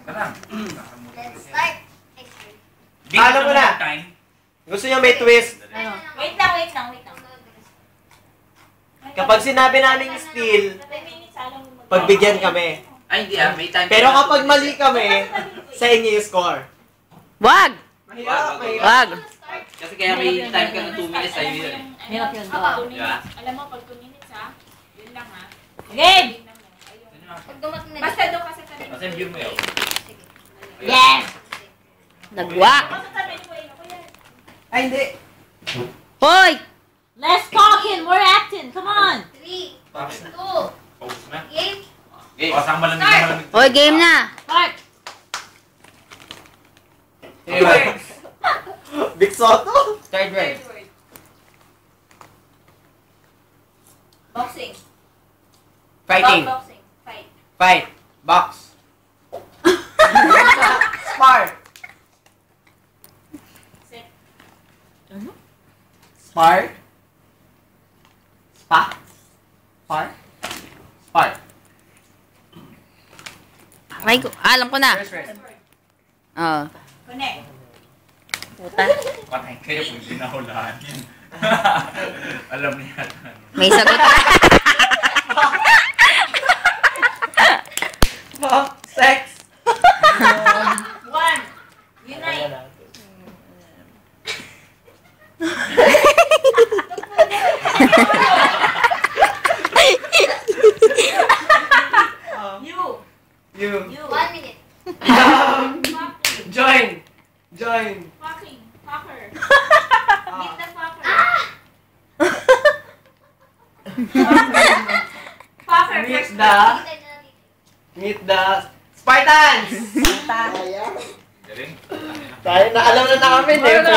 Let's start. Alam mo na. Gusto niyo may twist? Wait lang. Kapag sinabi namin steal, pagbigyan kami. Ay, hindi may time. Pero kapag mali kami, sa inyo yung score. Wag! Mahirap. Wag! Kasi kaya may time ka ng 2 minutes sa'yo yun. Hirap yun. Diba? Alam mo, pag 2 minutes ha, yun lang ha. Game! Basta doon ka sa tabi. Kasi view mo yun. Yes! Nagwa! Ay, hindi. Hoy! Less talking, more acting. Come on! 3, 2, Focus na. game. Okay. Hoy, game na! Start! Big Soto. Third word. Boxing. Fighting. Boxing. Fight. Fight. Box. Spar. Sit. Spar. Spa. Spar. Spar. Ay, alam ko na. First word. Oh. Connect. Puta. Patay kayo kung hindi nahulaan yan. Alam niya. May sagot. Sex. 1. Unite. You. 1 minute. Join. Fucking. Fucker. Meet the fucker. Fucker. Meet the Spartans. Galing. Tayo na alam na namin eh.